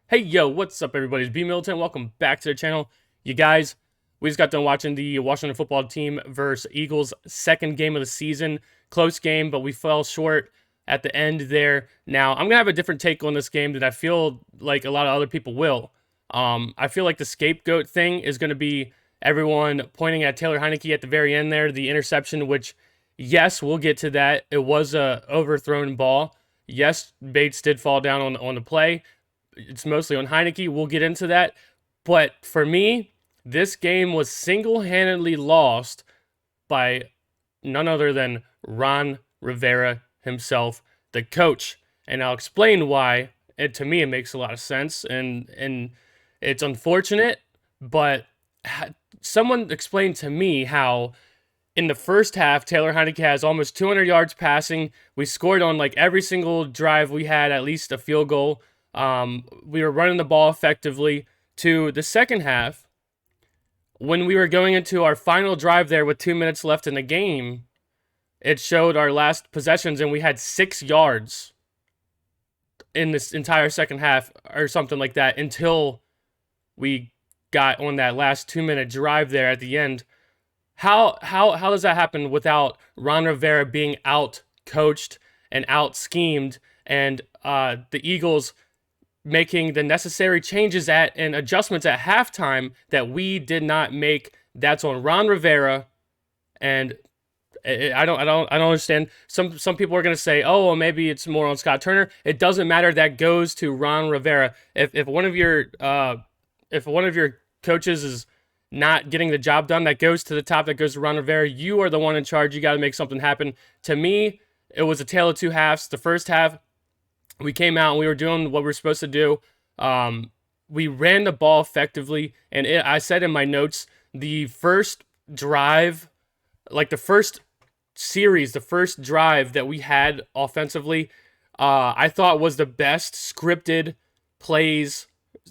Hey, yo, what's up, everybody? It's B Militant. Welcome back to the channel. You guys, we just got done watching the Washington football team versus Eagles second game of the season. Close game, but we fell short at the end there. Now, I'm going to have a different take on this game than I feel like a lot of other people will. I feel like the scapegoat thing is going to be everyone pointing at Taylor Heineke at the very end there, the interception, which, yes, we'll get to that. It was a overthrown ball. Yes, Bates did fall down on the play. It's mostly on Heineke. We'll get into that. But for me, this game was single-handedly lost by none other than Ron Rivera himself, the coach. And I'll explain why. To me, it makes a lot of sense. And it's unfortunate, but someone explained to me how in the first half, Taylor Heineke has almost 200 yards passing. We scored on like every single drive we had, at least a field goal. We were running the ball effectively. To the second half, when we were going into our final drive there with 2 minutes left in the game, it showed our last possessions and we had 6 yards in this entire second half or something like that until we got on that last 2 minute drive there at the end. How does that happen without Ron Rivera being out coached and out schemed and the Eagles making the necessary changes and adjustments at halftime that we did not make? That's on Ron Rivera, and I don't understand. Some people are gonna say, oh, well, maybe it's more on Scott Turner. It doesn't matter. That goes to Ron Rivera. If one of your coaches is not getting the job done, that goes to the top. That goes to Ron Rivera. You are the one in charge. You got to make something happen. To me, it was a tale of two halves. The first half, we came out and we were doing what we were supposed to do. We ran the ball effectively, and I said in my notes, the first drive, like the first series, the first drive that we had offensively, I thought was the best scripted plays,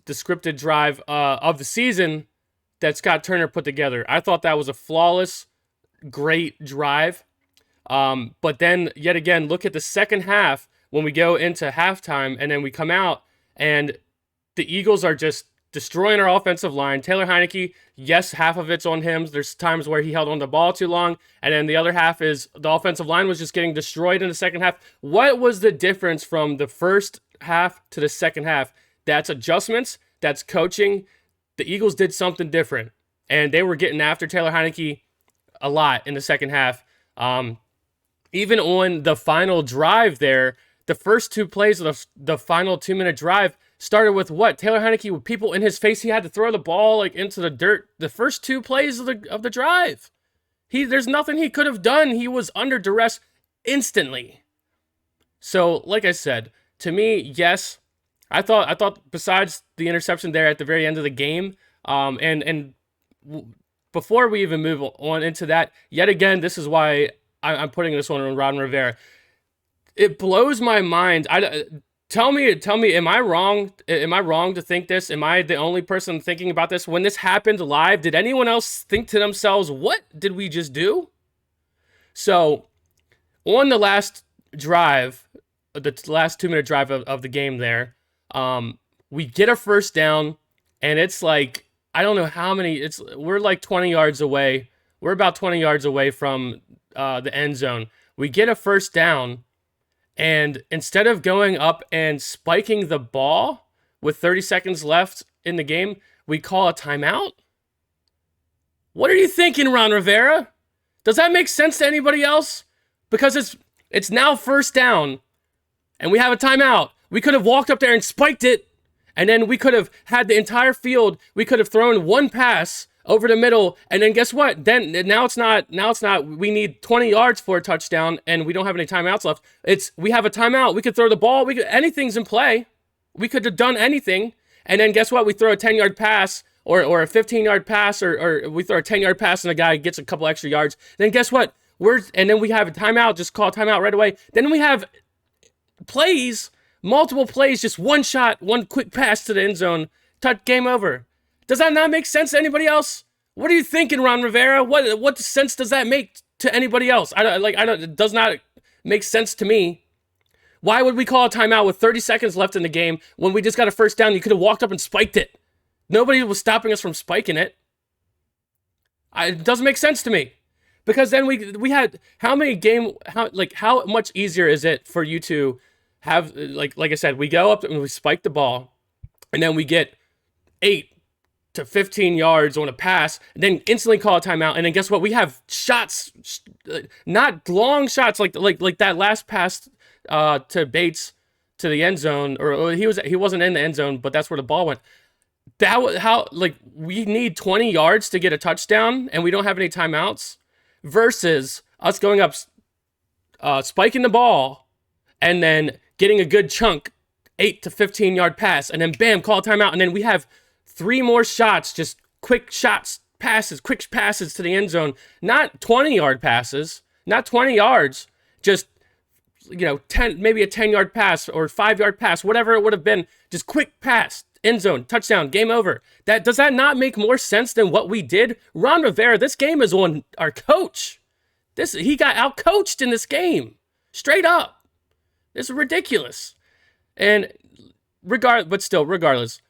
the scripted drive of the season that Scott Turner put together. I thought that was a flawless, great drive. But then, yet again, look at the second half when we go into halftime and then we come out and the Eagles are just destroying our offensive line. Taylor Heineke, yes, half of it's on him. There's times where he held on the ball too long, and then the other half is the offensive line was just getting destroyed in the second half. What was the difference from the first half to the second half? That's adjustments. That's coaching. The Eagles did something different, and they were getting after Taylor Heineke a lot in the second half. Even on the final drive there, the first two plays of the final 2 minute drive started with what? Taylor Heineke with people in his face. He had to throw the ball like into the dirt. The first two plays of the drive. There's nothing he could have done. He was under duress instantly. So, like I said, to me, yes, I thought besides the interception there at the very end of the game, before we even move on into that, yet again, this is why I'm putting this one on Ron Rivera. It blows my mind. Tell me, am I wrong? Am I wrong to think this? Am I the only person thinking about this? When this happened live, did anyone else think to themselves, what did we just do? So, on the last drive, the last 2 minute drive of the game there, we get a first down, and it's like, I don't know how many, we're like 20 yards away. We're about 20 yards away from the end zone. We get a first down, and instead of going up and spiking the ball with 30 seconds left in the game, we call a timeout? What are you thinking, Ron Rivera? Does that make sense to anybody else? Because it's now first down, and we have a timeout. We could have walked up there and spiked it, and then we could have had the entire field. We could have thrown one pass over the middle, and then guess what? Then now it's not. We need 20 yards for a touchdown, and we don't have any timeouts left. We have a timeout. We could throw the ball. Anything's in play. We could have done anything, and then guess what? We throw a 10-yard pass or a 15-yard pass, or we throw a 10-yard pass, and the guy gets a couple extra yards. Then guess what? And then we have a timeout. Just call a timeout right away. Then we have plays, multiple plays, just one shot, one quick pass to the end zone. Game over. Does that not make sense to anybody else? What are you thinking, Ron Rivera? What sense does that make to anybody else? It does not make sense to me. Why would we call a timeout with 30 seconds left in the game when we just got a first down? You could have walked up and spiked it. Nobody was stopping us from spiking it. It doesn't make sense to me. Because then we had how much easier is it for you to have, like I said, we go up and we spike the ball, and then we get 8 to 15 yards on a pass, and then instantly call a timeout, and then guess what? We have shots, not long shots like that last pass to Bates to the end zone, or he wasn't in the end zone, but that's where the ball went. That was how, we need 20 yards to get a touchdown, and we don't have any timeouts, versus us going up, spiking the ball, and then getting a good chunk, 8 to 15 yard pass, and then bam, call a timeout, and then we have 3 more shots, just quick shots, passes, quick passes to the end zone, not 20-yard passes, not 20 yards, just 10, maybe a 10-yard pass or 5-yard pass, whatever it would have been, just quick pass, end zone, touchdown, game over. Does that not make more sense than what we did? Ron Rivera, this game is on our coach. He got out-coached in this game, straight up. This is ridiculous. And regardless,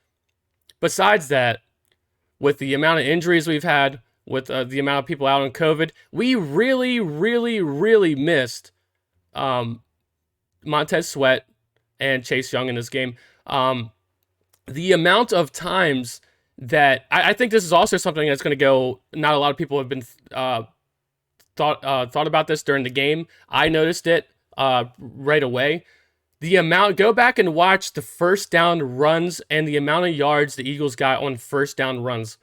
besides that, with the amount of injuries we've had, with the amount of people out on COVID, we really, really, really missed Montez Sweat and Chase Young in this game. The amount of times that I think this is also something that's going to go. Not a lot of people have been thought about this during the game. I noticed it right away. Go back and watch the first down runs and the amount of yards the Eagles got on first down runs.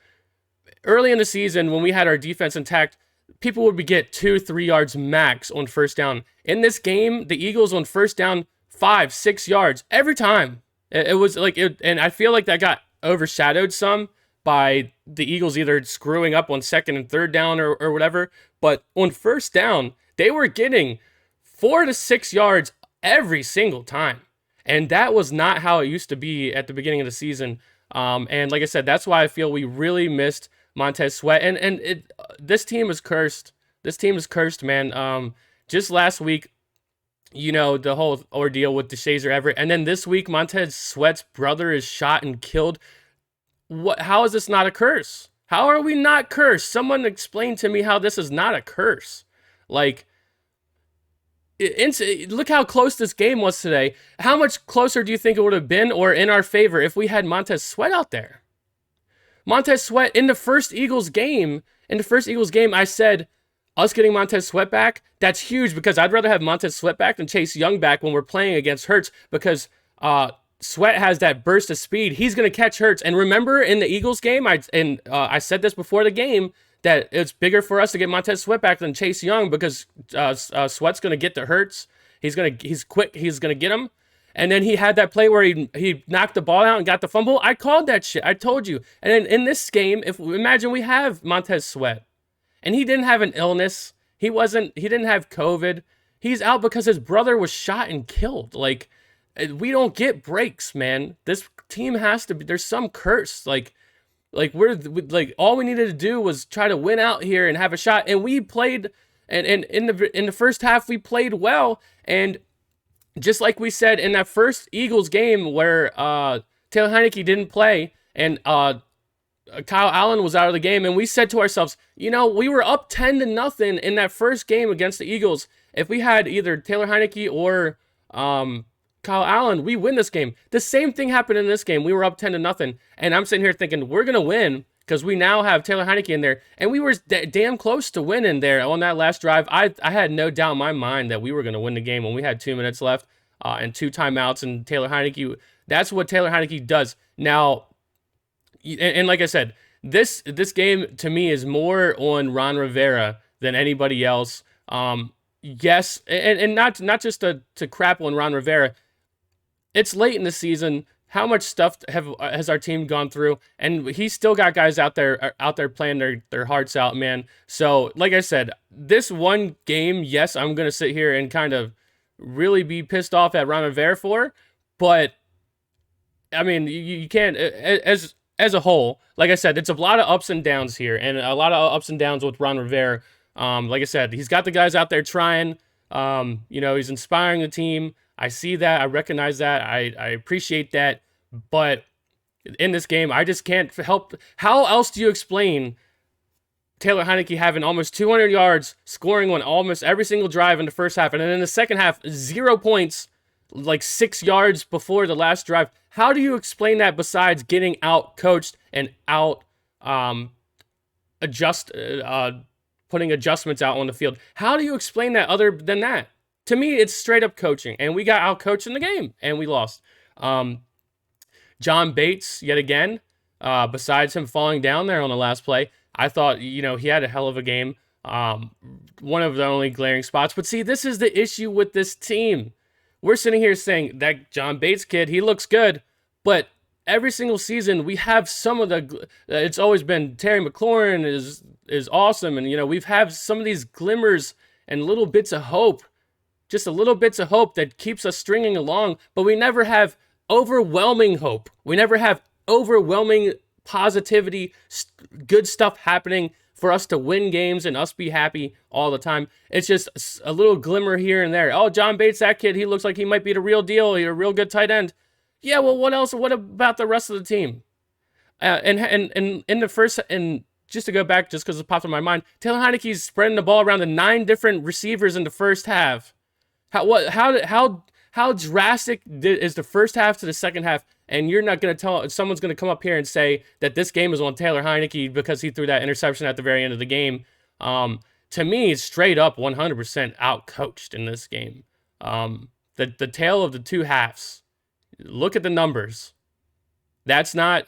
Early in the season, when we had our defense intact, people would get 2-3 yards max on first down. In this game, the Eagles on first down 5-6 yards every time. It was and I feel like that got overshadowed some by the Eagles either screwing up on second and third down or whatever. But on first down, they were getting 4 to 6 yards every single time. And that was not how it used to be at the beginning of the season. And like I said, that's why I feel we really missed Montez Sweat. And this team is cursed. This team is cursed, man. Just last week, the whole ordeal with DeShazer Everett. And then this week, Montez Sweat's brother is shot and killed. How is this not a curse? How are we not cursed? Someone explain to me how this is not a curse. Look how close this game was today. How much closer do you think it would have been or in our favor if we had Montez Sweat out there? Montez Sweat in the first Eagles game, I said, us getting Montez Sweat back, that's huge because I'd rather have Montez Sweat back than Chase Young back when we're playing against Hurts because Sweat has that burst of speed. He's going to catch Hurts. And remember in the Eagles game, I said this before the game, that it's bigger for us to get Montez Sweat back than Chase Young because Sweat's going to get to Hurts. He's quick. He's going to get him. And then he had that play where he knocked the ball out and got the fumble. I called that shit. I told you. And then in this game, imagine we have Montez Sweat and he didn't have an illness. He didn't have COVID. He's out because his brother was shot and killed. We don't get breaks, man. This team has to be, there's some curse. All we needed to do was try to win out here and have a shot. And we played, and in the first half, we played well. And just like we said in that first Eagles game where Taylor Heineke didn't play and Kyle Allen was out of the game, and we said to ourselves, we were up 10-0 in that first game against the Eagles. If we had either Taylor Heineke or Kyle Allen, we win this game. The same thing happened in this game. We were up 10-0, and I'm sitting here thinking we're gonna win because we now have Taylor Heineke in there, and we were damn close to winning there on that last drive. I had no doubt in my mind that we were gonna win the game when we had 2 minutes left and 2 timeouts. And Taylor Heineke, that's what Taylor Heineke does. Now, and like I said, this game to me is more on Ron Rivera than anybody else. Yes, and not just to crap on Ron Rivera. It's late in the season. How much stuff has our team gone through? And he's still got guys out there playing their hearts out, man. So, like I said, this one game, yes, I'm going to sit here and kind of really be pissed off at Ron Rivera for. But, I mean, you can't, as a whole, like I said, it's a lot of ups and downs here. And a lot of ups and downs with Ron Rivera. Like I said, he's got the guys out there trying. He's inspiring the team. I see that. I recognize that. I appreciate that. But in this game, I just can't help. How else do you explain Taylor Heineke having almost 200 yards, scoring on almost every single drive in the first half, and then in the second half, 0 points, like 6 yards before the last drive? How do you explain that besides getting out coached and out adjust putting adjustments out on the field? How do you explain that other than that? To me, it's straight up coaching, and we got out coached in the game, and we lost. John Bates, yet again, besides him falling down there on the last play, I thought, he had a hell of a game. One of the only glaring spots. But see, this is the issue with this team. We're sitting here saying that John Bates kid, he looks good, but every single season we have some of the. It's always been Terry McLaurin is awesome, and we've had some of these glimmers and little bits of hope, just a little bits of hope that keeps us stringing along. But we never have overwhelming hope. We never have overwhelming positivity, good stuff happening for us to win games and us be happy all the time. It's just a little glimmer here and there. Oh, John Bates, that kid, he looks like he might be the real deal. He's a real good tight end. Yeah, well, what else? What about the rest of the team? And in the first, and just to go back, just because it popped in my mind, Taylor Heineke's spreading the ball around to 9 different receivers in the first half. How drastic is the first half to the second half? And you're not going to tell, someone's going to come up here and say that this game is on Taylor Heineke because he threw that interception at the very end of the game. To me, it's straight up 100% out-coached in this game. The tale of the two halves. Look at the numbers. That's not,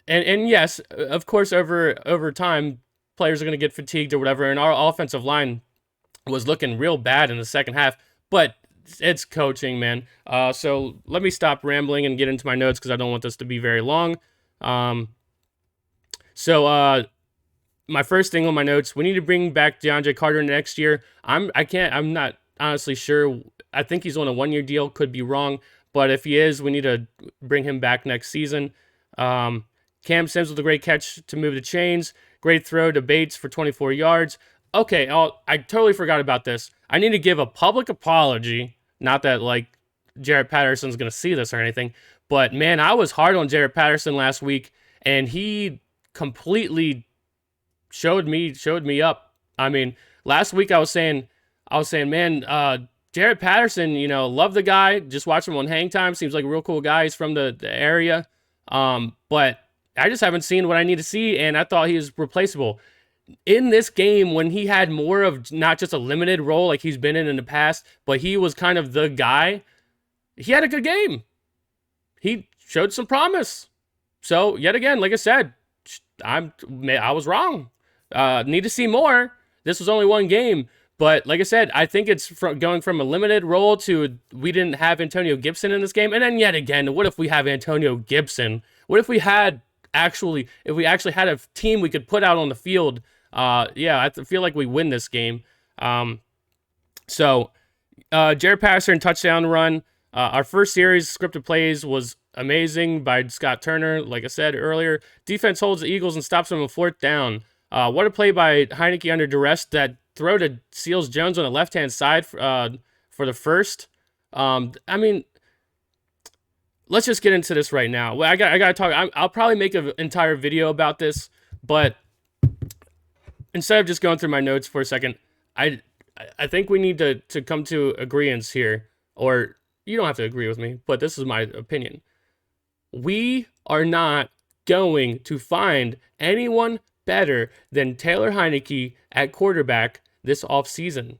and yes, of course, over time, players are going to get fatigued or whatever, and our offensive line was looking real bad in the second half, but it's coaching, man. So let me stop rambling and get into my notes because I don't want this to be very long. So my first thing on my notes, we need to bring back DeAndre Carter next year. I'm not honestly sure. I think he's on a 1-year deal. Could be wrong. But if he is, we need to bring him back next season. Cam Sims with a great catch to move the chains. Great throw to Bates for 24 yards. Okay, I totally forgot about this. I need to give a public apology. Not that, Jaret Patterson's going to see this or anything. But, man, I was hard on Jaret Patterson last week, and he completely showed me up. I mean, last week I was saying, man, Jaret Patterson, love the guy. Just watch him on Hang Time. Seems like a real cool guy. He's from the area. But I just haven't seen what I need to see, and I thought he was replaceable. In this game, when he had more of not just a limited role like he's been in the past, but he was kind of the guy, he had a good game. He showed some promise. So, yet again, like I said, I was wrong. Need to see more. This was only one game. But like I said, I think it's going from a limited role to we didn't have Antonio Gibson in this game. And then yet again, what if we have Antonio Gibson? What if we actually had a team we could put out on the field? I feel like we win this game. So Jaret Patterson touchdown run. Our first series scripted plays was amazing by Scott Turner. Like I said earlier, defense holds the Eagles and stops them on 4th down. What a play by Heineke under duress. That throw to Seals Jones on the left-hand side for the first. I mean, let's just get into this right now. Well, I got to talk. I'll probably make an entire video about this, but instead of just going through my notes for a second, I think we need to come to agreeance here, or you don't have to agree with me, but this is my opinion. We are not going to find anyone better than Taylor Heineke at quarterback this offseason.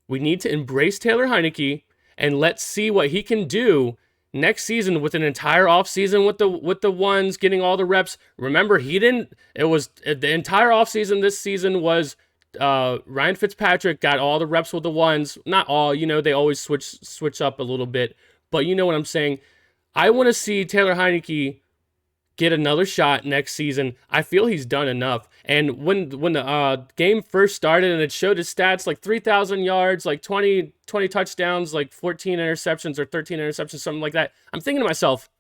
We need to embrace Taylor Heineke and let's see what he can do next season with an entire offseason with the ones getting all the reps. Remember, the entire offseason this season was Ryan Fitzpatrick got all the reps with the ones. Not all, they always switch up a little bit, but you know what I'm saying. I want to see Taylor Heineke get another shot next season. I feel he's done enough. And when the game first started and it showed his stats, like 3,000 yards, like 20 touchdowns, like 14 interceptions or 13 interceptions, something like that, I'm thinking to myself,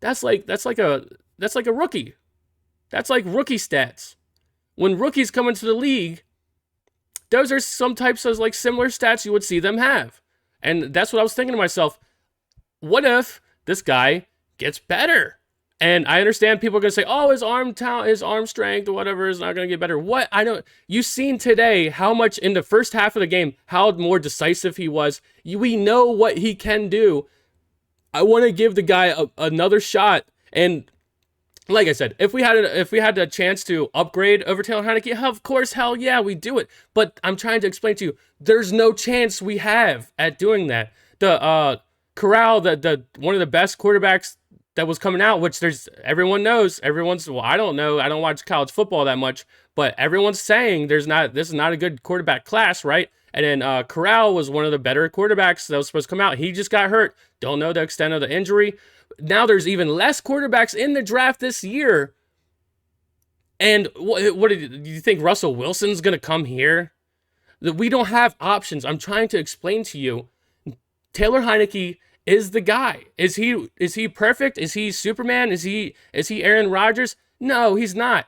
that's like a rookie. That's like rookie stats. When rookies come into the league, those are some types of similar stats you would see them have. And that's what I was thinking to myself. What if this guy gets better? And I understand people are gonna say, "Oh, his arm talent, his arm strength, or whatever, is not gonna get better." What? I don't. You've seen today how much in the first half of the game, how more decisive he was. We know what he can do. I want to give the guy another shot. And like I said, if we had a chance to upgrade over Taylor Heineke, of course, hell yeah, we do it. But I'm trying to explain to you, there's no chance we have at doing that. The Corral, the one of the best quarterbacks that was coming out, which everyone knows, well, I don't know, I don't watch college football that much, but everyone's saying this is not a good quarterback class, right? And then Corral was one of the better quarterbacks that was supposed to come out. He just got hurt. Don't know the extent of the injury. Now there's even less quarterbacks in the draft this year. And what do you think? Russell Wilson's going to come here? We don't have options. I'm trying to explain to you. Taylor Heineke is the guy. Is he perfect? Is he Superman? Is he Aaron Rodgers? No, he's not.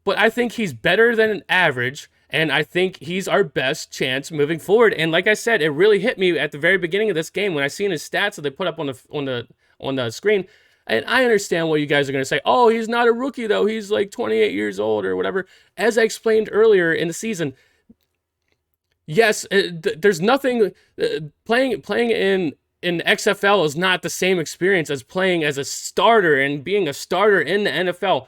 But I think he's better than an average, and I think he's our best chance moving forward. And like I said, it really hit me at the very beginning of this game when I seen his stats that they put up on the screen. And I understand what you guys are going to say. Oh, he's not a rookie though. He's like 28 years old or whatever. As I explained earlier in the season, yes, there's nothing playing in XFL is not the same experience as playing as a starter and being a starter in the NFL.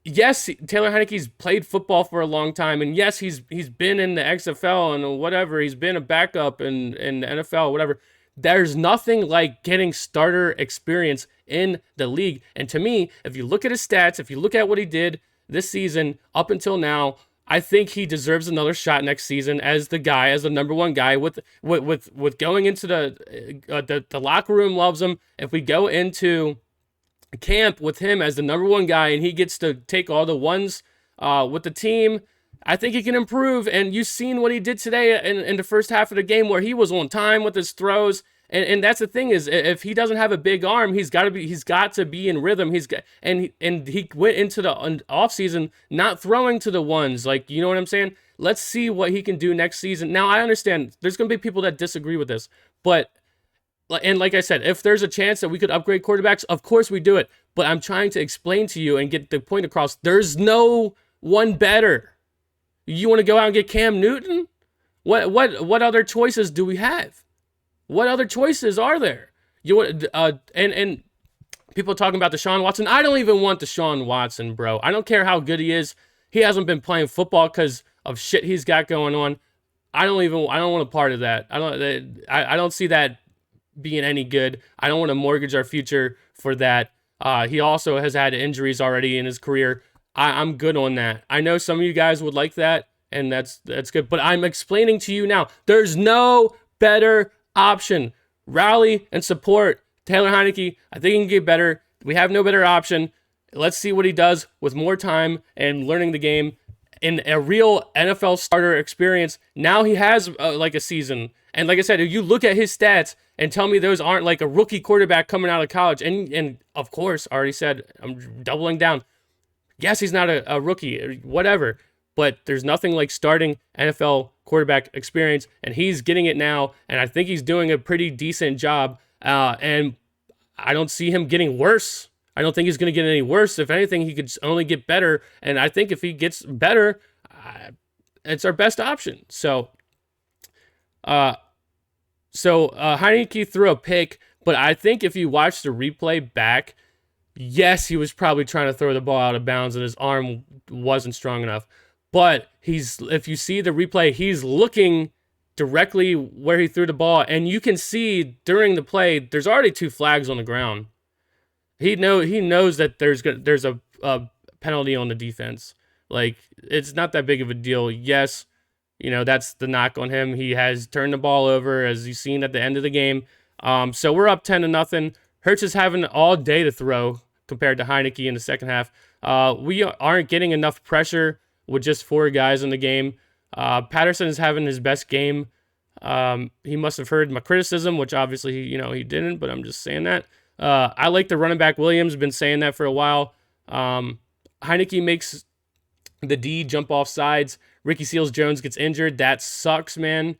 Yes, Taylor Heineke's played football for a long time, and yes, he's been in the XFL and whatever. He's been a backup in the NFL, whatever. There's nothing like getting starter experience in the league. And to me, if you look at his stats, if you look at what he did this season up until now, I think he deserves another shot next season as the guy, as the number one guy. With going into the locker room loves him. If we go into camp with him as the number one guy and he gets to take all the ones with the team, I think he can improve. And you've seen what he did today in the first half of the game where he was on time with his throws. And that's the thing is, if he doesn't have a big arm, he's got to be in rhythm. And he went into the offseason not throwing to the ones, like, you know what I'm saying? Let's see what he can do next season. Now, I understand there's going to be people that disagree with this, but and like I said, if there's a chance that we could upgrade quarterbacks, of course we do it. But I'm trying to explain to you and get the point across. There's no one better. You want to go out and get Cam Newton? What other choices do we have? What other choices are there? And people talking about Deshaun Watson. I don't even want Deshaun Watson, bro. I don't care how good he is. He hasn't been playing football because of shit he's got going on. I don't want a part of that. I don't see that being any good. I don't want to mortgage our future for that. He also has had injuries already in his career. I'm good on that. I know some of you guys would like that, and that's good. But I'm explaining to you now, there's no better option. Rally and support Taylor Heineke. I think he can get better. We have no better option. Let's see what he does with more time and learning the game in a real NFL starter experience. Now he has like a season. And like I said, if you look at his stats and tell me those aren't like a rookie quarterback coming out of college, and of course, I already said, I'm doubling down. Yes, he's not a rookie, whatever, but there's nothing like starting NFL quarterback experience, and he's getting it now, and I think he's doing a pretty decent job, and I don't see him getting worse. I don't think he's going to get any worse. If anything, he could only get better, and I think if he gets better, it's our best option. So Heineke threw a pick, but I think if you watch the replay back, yes, he was probably trying to throw the ball out of bounds and his arm wasn't strong enough. But if you see the replay, he's looking directly where he threw the ball, and you can see during the play, there's already 2 flags on the ground. He knows that there's a penalty on the defense. Like, it's not that big of a deal. Yes, that's the knock on him. He has turned the ball over, as you've seen at the end of the game. So we're up 10-0. Hurts is having all day to throw compared to Heineke in the second half. We aren't getting enough pressure with just 4 guys in the game. Patterson is having his best game. He must have heard my criticism, which obviously he didn't, but I'm just saying that. I like the running back Williams. Been saying that for a while. Heineke makes the D jump off sides. Ricky Seals-Jones gets injured. That sucks, man.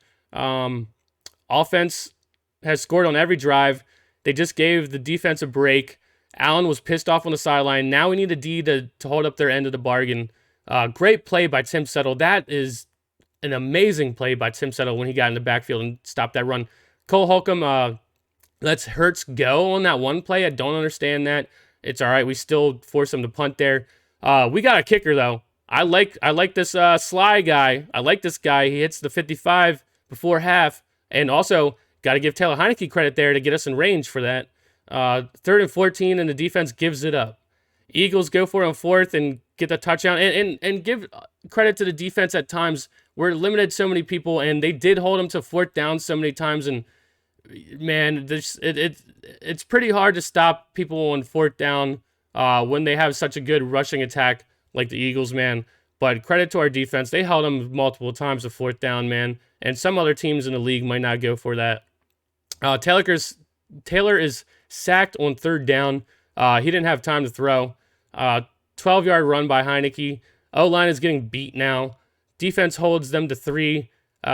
Offense has scored on every drive. They just gave the defense a break. Allen was pissed off on the sideline. Now we need a D to hold up their end of the bargain. Great play by Tim Settle. That is an amazing play by Tim Settle when he got in the backfield and stopped that run. Cole Holcomb lets Hurts go on that one play. I don't understand that. It's all right. We still force him to punt there. We got a kicker, though. I like this Sly guy. I like this guy. He hits the 55 before half. And also, got to give Taylor Heineke credit there to get us in range for that. 3rd and 14, and the defense gives it up. Eagles go for it on 4th and get the touchdown. And give credit to the defense at times. We're limited so many people, and they did hold them to 4th down so many times. And, man, it's pretty hard to stop people on 4th down when they have such a good rushing attack like the Eagles, man. But credit to our defense. They held them multiple times to 4th down, man. And some other teams in the league might not go for that. Taylor is sacked on 3rd down. He didn't have time to throw. 12-yard run by Heineke. O-line is getting beat now. Defense holds them to 3,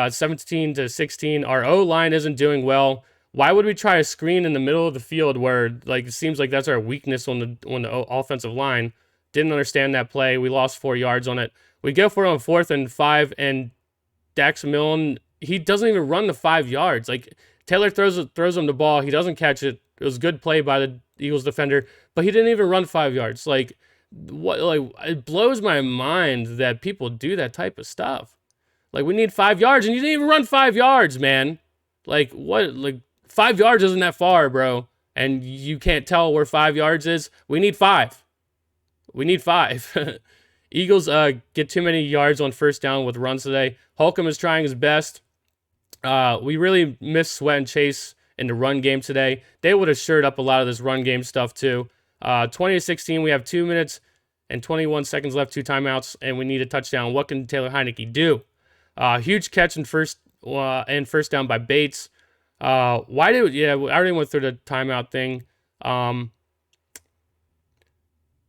17 to 16. Our O-line isn't doing well. Why would we try a screen in the middle of the field where it seems like that's our weakness on the offensive line? Didn't understand that play. We lost 4 yards on it. We go for it on 4th and 5, and Dax Milne, he doesn't even run the 5 yards. Taylor throws him the ball. He doesn't catch it. It was good play by the Eagles defender, but he didn't even run 5 yards. It blows my mind that people do that type of stuff. We need 5 yards, and you didn't even run 5 yards, man. 5 yards isn't that far, bro. And you can't tell where 5 yards is. We need 5. We need 5. Eagles get too many yards on 1st down with runs today. Holcomb is trying his best. We really missed Sweat and Chase in the run game today. They would have shored up a lot of this run game stuff too. 20 to 16, we have 2 minutes and 21 seconds left, 2 timeouts, and we need a touchdown. What can Taylor Heineke do? Huge catch in first down by Bates. I already went through the timeout thing.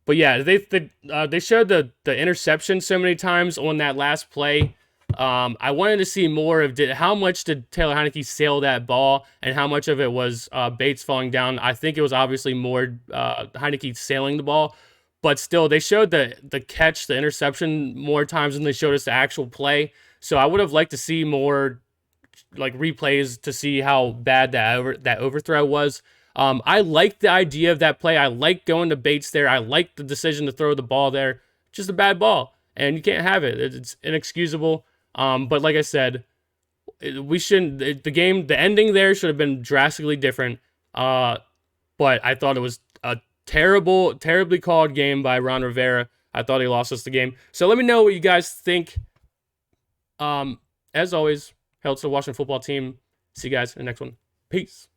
But yeah, they showed the interception so many times on that last play. I wanted to see more of how much did Taylor Heineke sail that ball and how much of it was Bates falling down. I think it was obviously more Heineke sailing the ball, but still they showed the catch, the interception more times than they showed us the actual play. So I would have liked to see more replays to see how bad that overthrow was. I like the idea of that play. I like going to Bates there. I like the decision to throw the ball there. Just a bad ball, and you can't have it. It's inexcusable. But like I said, we shouldn't. The ending there should have been drastically different. But I thought it was a terribly called game by Ron Rivera. I thought he lost us the game. So let me know what you guys think. As always, hail to the Washington football team. See you guys in the next one. Peace.